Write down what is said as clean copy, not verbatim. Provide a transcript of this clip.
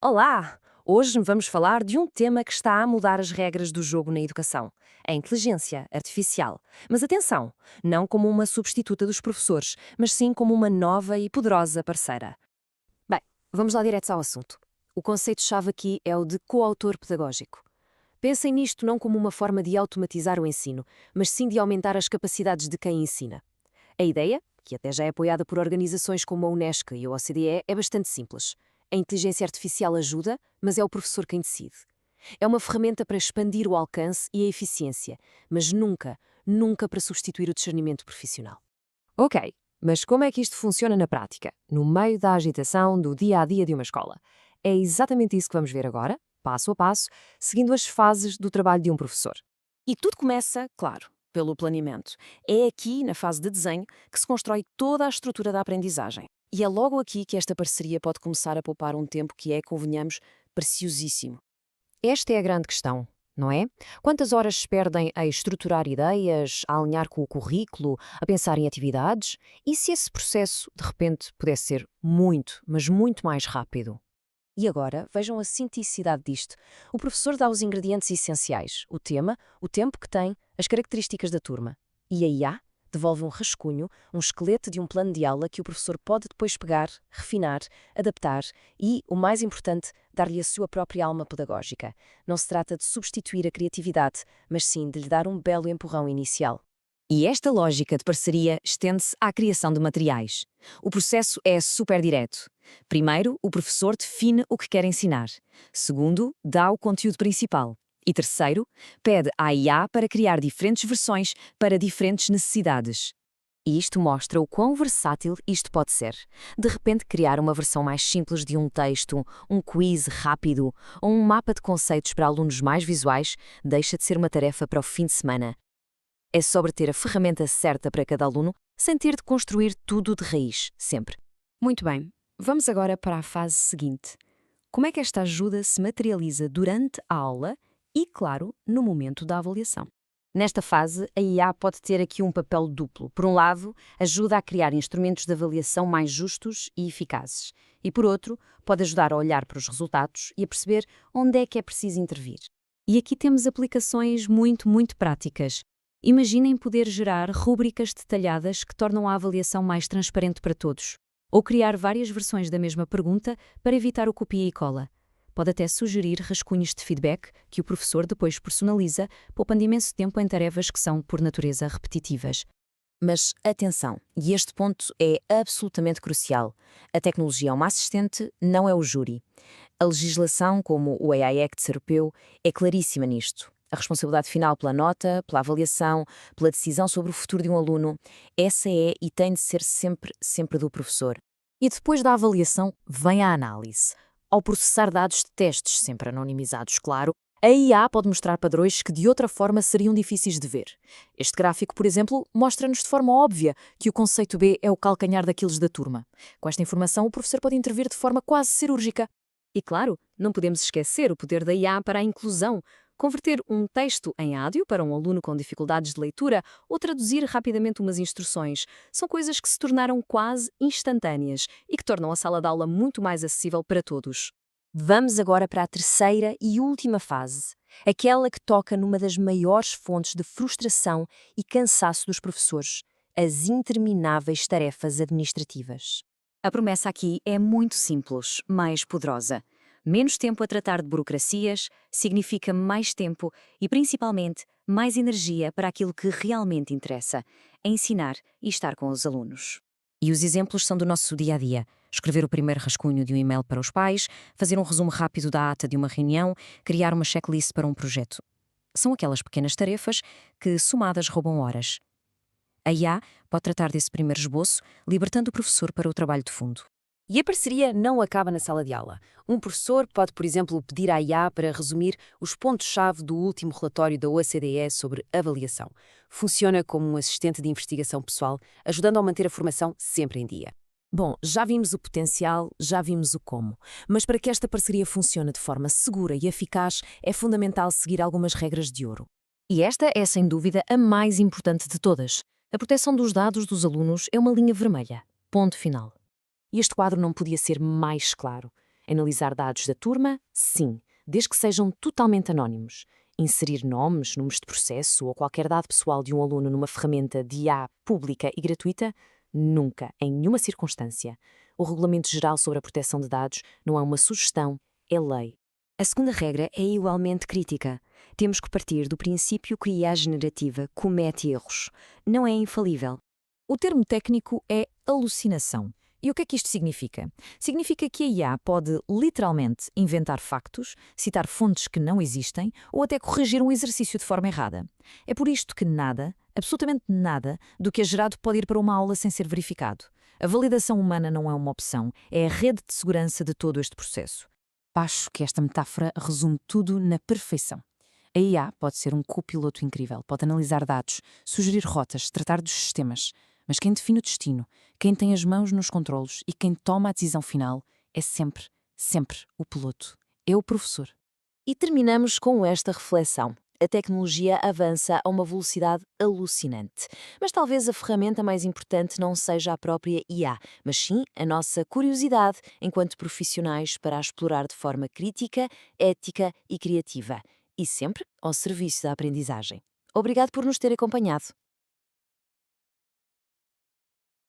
Olá! Hoje vamos falar de um tema que está a mudar as regras do jogo na educação, a inteligência artificial. Mas atenção, não como uma substituta dos professores, mas sim como uma nova e poderosa parceira. Bem, vamos lá direto ao assunto. O conceito-chave aqui é o de coautor pedagógico. Pensem nisto não como uma forma de automatizar o ensino, mas sim de aumentar as capacidades de quem ensina. A ideia, que até já é apoiada por organizações como a Unesco e a OCDE, é bastante simples. A inteligência artificial ajuda, mas é o professor quem decide. É uma ferramenta para expandir o alcance e a eficiência, mas nunca para substituir o discernimento profissional. Ok, mas como é que isto funciona na prática, no meio da agitação do dia a dia de uma escola? É exatamente isso que vamos ver agora, passo a passo, seguindo as fases do trabalho de um professor. E tudo começa, claro, pelo planeamento. É aqui, na fase de desenho, que se constrói toda a estrutura da aprendizagem. E é logo aqui que esta parceria pode começar a poupar um tempo que é, convenhamos, preciosíssimo. Esta é a grande questão, não é? Quantas horas se perdem a estruturar ideias, a alinhar com o currículo, a pensar em atividades? E se esse processo, de repente, pudesse ser muito, mas muito mais rápido? E agora, vejam a sinteticidade disto. O professor dá os ingredientes essenciais, o tema, o tempo que tem, as características da turma. E a IA devolve um rascunho, um esqueleto de um plano de aula que o professor pode depois pegar, refinar, adaptar e, o mais importante, dar-lhe a sua própria alma pedagógica. Não se trata de substituir a criatividade, mas sim de lhe dar um belo empurrão inicial. E esta lógica de parceria estende-se à criação de materiais. O processo é super direto. Primeiro, o professor define o que quer ensinar. Segundo, dá o conteúdo principal. E terceiro, pede à IA para criar diferentes versões para diferentes necessidades. E isto mostra o quão versátil isto pode ser. De repente, criar uma versão mais simples de um texto, um quiz rápido ou um mapa de conceitos para alunos mais visuais deixa de ser uma tarefa para o fim de semana. É sobre ter a ferramenta certa para cada aluno, sem ter de construir tudo de raiz, sempre. Muito bem, vamos agora para a fase seguinte. Como é que esta ajuda se materializa durante a aula e, claro, no momento da avaliação? Nesta fase, a IA pode ter aqui um papel duplo. Por um lado, ajuda a criar instrumentos de avaliação mais justos e eficazes. E por outro, pode ajudar a olhar para os resultados e a perceber onde é que é preciso intervir. E aqui temos aplicações muito práticas. Imaginem poder gerar rúbricas detalhadas que tornam a avaliação mais transparente para todos. Ou criar várias versões da mesma pergunta para evitar o copia e cola. Pode até sugerir rascunhos de feedback que o professor depois personaliza, poupando imenso tempo em tarefas que são, por natureza, repetitivas. Mas atenção, e este ponto é absolutamente crucial. A tecnologia é uma assistente, não é o júri. A legislação, como o AI Act europeu, é claríssima nisto. A responsabilidade final pela nota, pela avaliação, pela decisão sobre o futuro de um aluno, essa é e tem de ser sempre do professor. E depois da avaliação, vem a análise. Ao processar dados de testes, sempre anonimizados, claro, a IA pode mostrar padrões que de outra forma seriam difíceis de ver. Este gráfico, por exemplo, mostra-nos de forma óbvia que o conceito B é o calcanhar daqueles da turma. Com esta informação, o professor pode intervir de forma quase cirúrgica. E claro, não podemos esquecer o poder da IA para a inclusão. Converter um texto em áudio para um aluno com dificuldades de leitura ou traduzir rapidamente umas instruções são coisas que se tornaram quase instantâneas e que tornam a sala de aula muito mais acessível para todos. Vamos agora para a terceira e última fase, aquela que toca numa das maiores fontes de frustração e cansaço dos professores, as intermináveis tarefas administrativas. A promessa aqui é muito simples, mais poderosa. Menos tempo a tratar de burocracias significa mais tempo e, principalmente, mais energia para aquilo que realmente interessa, ensinar e estar com os alunos. E os exemplos são do nosso dia-a-dia. Escrever o primeiro rascunho de um e-mail para os pais, fazer um resumo rápido da ata de uma reunião, criar uma checklist para um projeto. São aquelas pequenas tarefas que, somadas, roubam horas. A IA pode tratar desse primeiro esboço, libertando o professor para o trabalho de fundo. E a parceria não acaba na sala de aula. Um professor pode, por exemplo, pedir à IA para resumir os pontos-chave do último relatório da OCDE sobre avaliação. Funciona como um assistente de investigação pessoal, ajudando a manter a formação sempre em dia. Bom, já vimos o potencial, já vimos o como. Mas para que esta parceria funcione de forma segura e eficaz, é fundamental seguir algumas regras de ouro. E esta é, sem dúvida, a mais importante de todas. A proteção dos dados dos alunos é uma linha vermelha. Ponto final. E este quadro não podia ser mais claro. Analisar dados da turma? Sim, desde que sejam totalmente anónimos. Inserir nomes, números de processo ou qualquer dado pessoal de um aluno numa ferramenta de IA pública e gratuita? Nunca, em nenhuma circunstância. O Regulamento Geral sobre a Proteção de Dados não é uma sugestão, é lei. A segunda regra é igualmente crítica. Temos que partir do princípio que a IA generativa comete erros. Não é infalível. O termo técnico é alucinação. E o que é que isto significa? Significa que a IA pode literalmente inventar factos, citar fontes que não existem ou até corrigir um exercício de forma errada. É por isto que nada, absolutamente nada, do que é gerado pode ir para uma aula sem ser verificado. A validação humana não é uma opção, é a rede de segurança de todo este processo. Acho que esta metáfora resume tudo na perfeição. A IA pode ser um copiloto incrível, pode analisar dados, sugerir rotas, tratar dos sistemas. Mas quem define o destino, quem tem as mãos nos controlos e quem toma a decisão final é sempre, sempre o piloto. É o professor. E terminamos com esta reflexão. A tecnologia avança a uma velocidade alucinante. Mas talvez a ferramenta mais importante não seja a própria IA, mas sim a nossa curiosidade enquanto profissionais para a explorar de forma crítica, ética e criativa. E sempre ao serviço da aprendizagem. Obrigado por nos ter acompanhado.